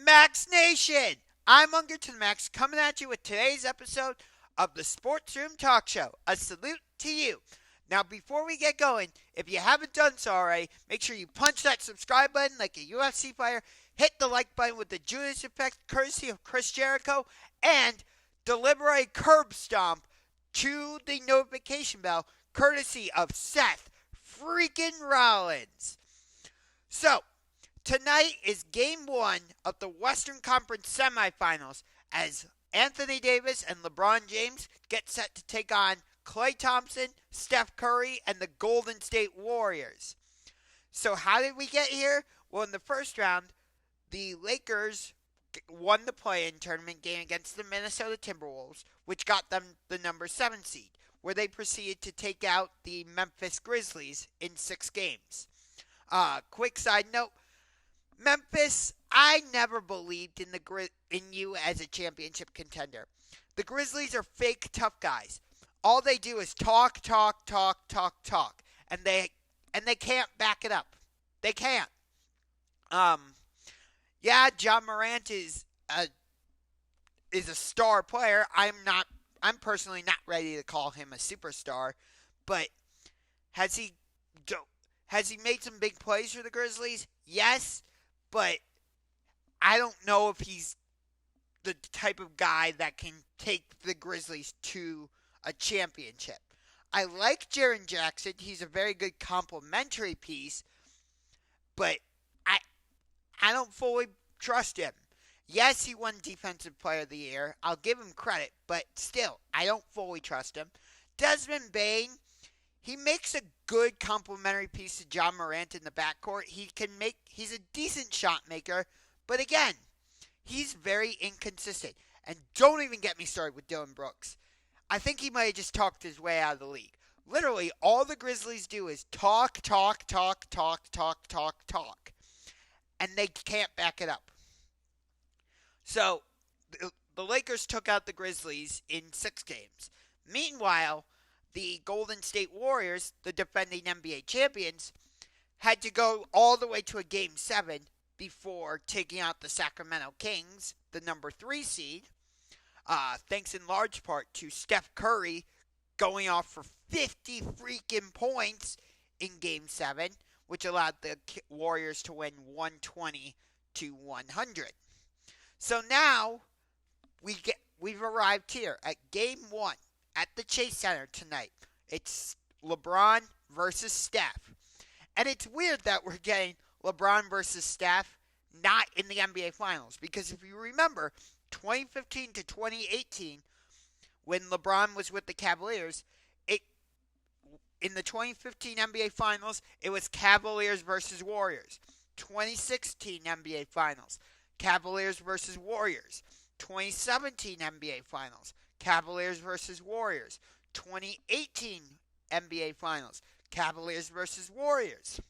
Max Nation! I'm Unger to the Max coming at you with today's episode of the Sports Room Talk Show. A salute to you. Now, before we get going, if you haven't done so already, make sure you punch that subscribe button like a UFC fighter, hit the like button with the Judas effect courtesy of Chris Jericho, and deliver a curb stomp to the notification bell courtesy of Seth freaking Rollins. So, tonight is Game 1 of the Western Conference Semifinals as Anthony Davis and LeBron James get set to take on Klay Thompson, Steph Curry, and the Golden State Warriors. So how did we get here? Well, in the first round, the Lakers won the play-in tournament game against the Minnesota Timberwolves, which got them the number 7 seed, where they proceeded to take out the Memphis Grizzlies in 6 games. Quick side note, Memphis, I never believed in you as a championship contender. The Grizzlies are fake tough guys. All they do is talk, and they can't back it up. They can't. Yeah, John Morant is a star player. I'm personally not ready to call him a superstar, but has he made some big plays for the Grizzlies? Yes, but I don't know if he's the type of guy that can take the Grizzlies to a championship. I like Jaren Jackson. He's a very good complementary piece, but I don't fully trust him. Yes, he won Defensive Player of the Year. I'll give him credit, but still, I don't fully trust him. Desmond Bane, he makes a good complementary piece to John Morant in the backcourt. He's a decent shot maker, but again, he's very inconsistent. And don't even get me started with Dillon Brooks. I think he might have just talked his way out of the league. Literally, all the Grizzlies do is talk. And they can't back it up. So, the Lakers took out the Grizzlies in 6 games. Meanwhile, the Golden State Warriors, the defending NBA champions, had to go all the way to a Game 7 before taking out the Sacramento Kings, the number 3 seed. Thanks in large part to Steph Curry going off for 50 freaking points in Game 7, which allowed the Warriors to win 120-100. So now we've arrived here at Game 1 at the Chase Center tonight. It's LeBron versus Steph. And it's weird that we're getting LeBron versus Steph not in the NBA Finals. Because if you remember, 2015 to 2018, when LeBron was with the Cavaliers, in the 2015 NBA Finals, it was Cavaliers versus Warriors. 2016 NBA Finals, Cavaliers versus Warriors. 2017 NBA Finals, Cavaliers versus Warriors. 2018 NBA Finals, Cavaliers versus Warriors.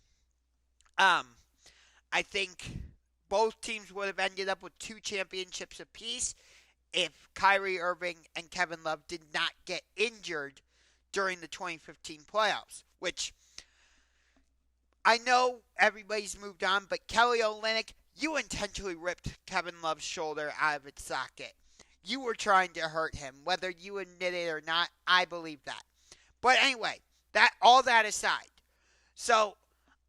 I think both teams would have ended up with 2 championships apiece if Kyrie Irving and Kevin Love did not get injured during the 2015 playoffs, which I know everybody's moved on, but Kelly Olynyk, you intentionally ripped Kevin Love's shoulder out of its socket. You were trying to hurt him, whether you admit it or not. I believe that. But anyway, all that aside, so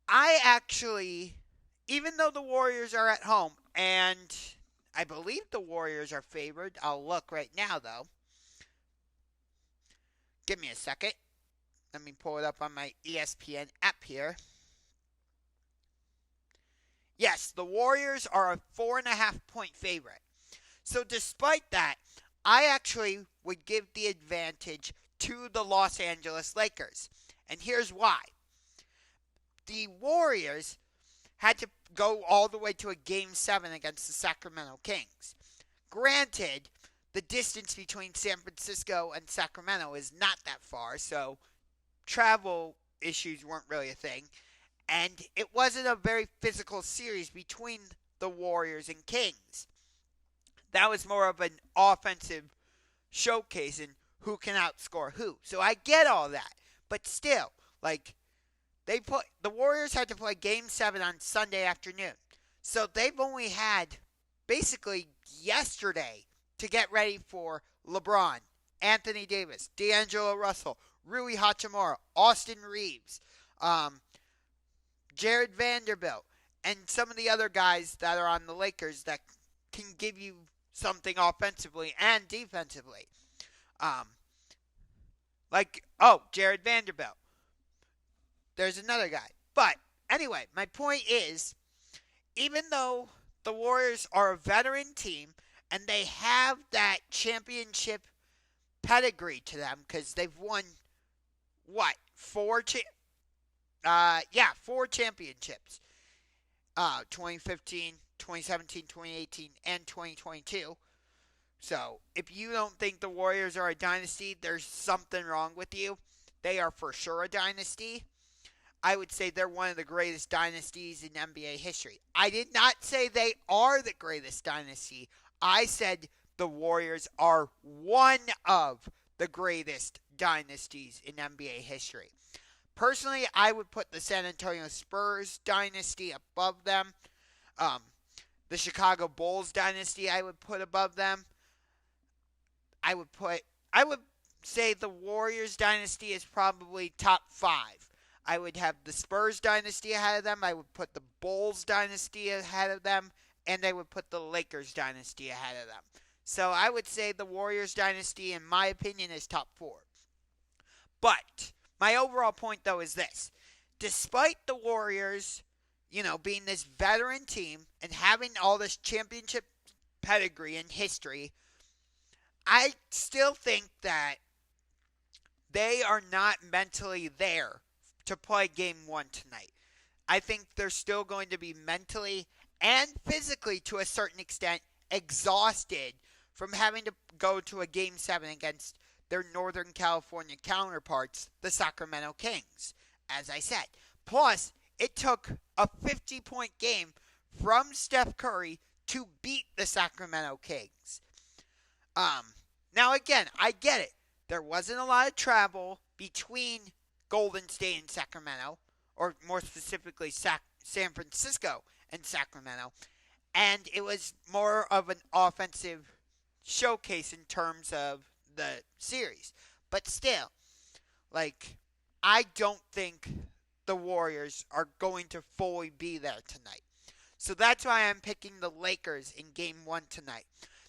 I actually, even though the Warriors are at home, and I believe the Warriors are favored, I'll look right now though. Give me a second. Let me pull it up on my ESPN app here. Yes, the Warriors are a 4.5 point favorite. So despite that, I actually would give the advantage to the Los Angeles Lakers. And here's why. The Warriors had to go all the way to a Game 7 against the Sacramento Kings. Granted, the distance between San Francisco and Sacramento is not that far, so travel issues weren't really a thing. And it wasn't a very physical series between the Warriors and Kings. That was more of an offensive showcase in who can outscore who. So I get all that. But still, the Warriors had to play Game 7 on Sunday afternoon. So they've only had basically yesterday to get ready for LeBron, Anthony Davis, D'Angelo Russell, Rui Hachimura, Austin Reeves, um, Jared Vanderbilt, and some of the other guys that are on the Lakers that can give you something offensively and defensively. Um, Jared Vanderbilt. There's another guy. But anyway, my point is, even though the Warriors are a veteran team and they have that championship pedigree to them because they've won what four championships. 2015, 2017, 2018, and 2022. So, if you don't think the Warriors are a dynasty, there's something wrong with you. They are for sure a dynasty. I would say they're one of the greatest dynasties in NBA history. I did not say they are the greatest dynasty. I said the Warriors are one of the greatest dynasties in NBA history. Personally, I would put the San Antonio Spurs dynasty above them. The Chicago Bulls dynasty I would put above them. I would say the Warriors dynasty is probably top 5. I would have the Spurs dynasty ahead of them. I would put the Bulls dynasty ahead of them. And I would put the Lakers dynasty ahead of them. So I would say the Warriors dynasty, in my opinion, is top 4. But my overall point, though, is this. Despite the Warriors, being this veteran team and having all this championship pedigree and history, I still think that they are not mentally there to play Game 1 tonight. I think they're still going to be mentally and physically, to a certain extent, exhausted from having to go to a Game 7 against their Northern California counterparts, the Sacramento Kings, as I said. Plus, it took a 50-point game from Steph Curry to beat the Sacramento Kings. Now, again, I get it. There wasn't a lot of travel between Golden State and Sacramento, or more specifically San Francisco and Sacramento, and it was more of an offensive showcase in terms of the series. But still, I don't think the Warriors are going to fully be there tonight. So that's why I'm picking the Lakers in Game 1 tonight.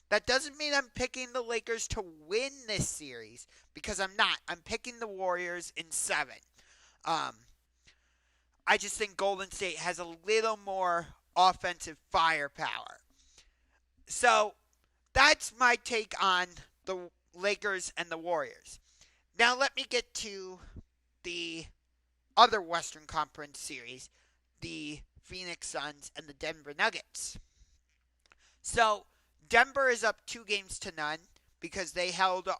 That doesn't mean I'm picking the Lakers to win this series, because I'm not. I'm picking the Warriors in 7. I just think Golden State has a little more offensive firepower. So that's my take on the Lakers and the Warriors. Now let me get to the other Western Conference series, the Phoenix Suns and the Denver Nuggets. So Denver is up 2-0 because they held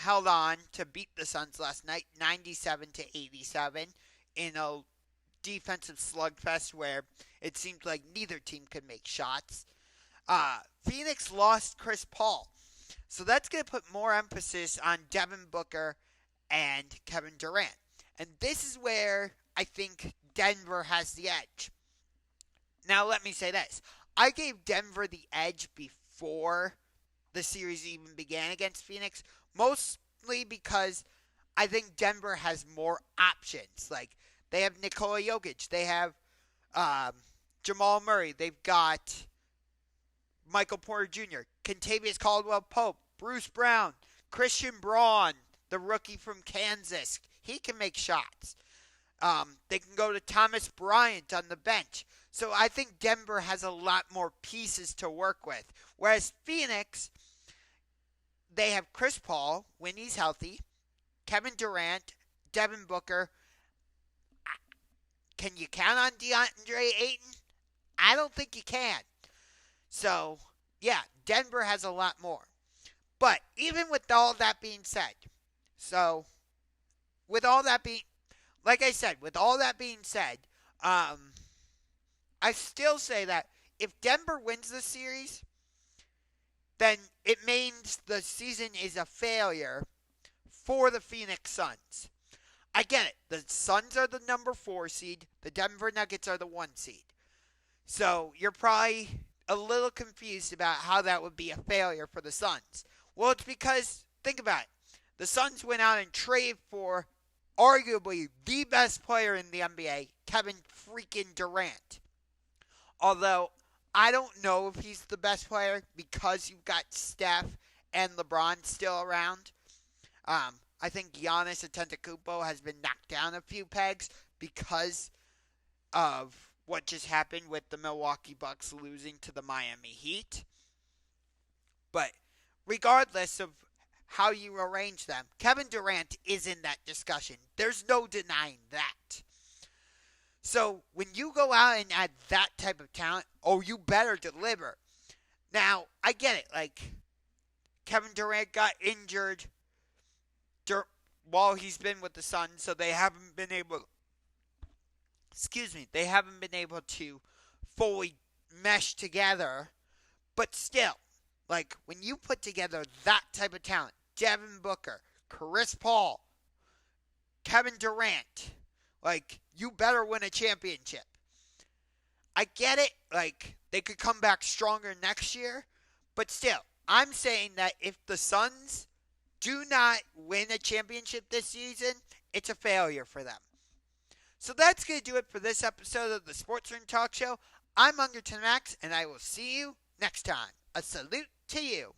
on to beat the Suns last night, 97-87, in a defensive slugfest where it seemed like neither team could make shots. Phoenix lost Chris Paul, so that's going to put more emphasis on Devin Booker and Kevin Durant. And this is where I think Denver has the edge. Now, let me say this. I gave Denver the edge before the series even began against Phoenix, mostly because I think Denver has more options. They have Nikola Jokic. They have Jamal Murray. They've got Michael Porter Jr., Kentavious Caldwell-Pope, Bruce Brown, Christian Braun, the rookie from Kansas. He can make shots. They can go to Thomas Bryant on the bench. So I think Denver has a lot more pieces to work with. Whereas Phoenix, they have Chris Paul when he's healthy, Kevin Durant, Devin Booker. Can you count on DeAndre Ayton? I don't think you can. So, yeah, Denver has a lot more. But even with all that being said, like I said, I still say that if Denver wins the series, then it means the season is a failure for the Phoenix Suns. I get it. The Suns are the number 4 seed. The Denver Nuggets are the 1 seed. So you're probably a little confused about how that would be a failure for the Suns. Well, it's because, think about it. The Suns went out and traded for arguably the best player in the NBA, Kevin freaking Durant. Although, I don't know if he's the best player because you've got Steph and LeBron still around. I think Giannis Antetokounmpo has been knocked down a few pegs because of what just happened with the Milwaukee Bucks losing to the Miami Heat. But regardless of how you arrange them, Kevin Durant is in that discussion. There's no denying that. So when you go out and add that type of talent, you better deliver. Now, I get it. Like, Kevin Durant got injured while he's been with the Suns, so they haven't been able to fully mesh together. But still, like, when you put together that type of talent, Devin Booker, Chris Paul, Kevin Durant, like, you better win a championship. I get it, like, they could come back stronger next year, but still, I'm saying that if the Suns do not win a championship this season, it's a failure for them. So that's going to do it for this episode of the Sports Room Talk Show. I'm Hungerton Max, and I will see you next time. A salute to you.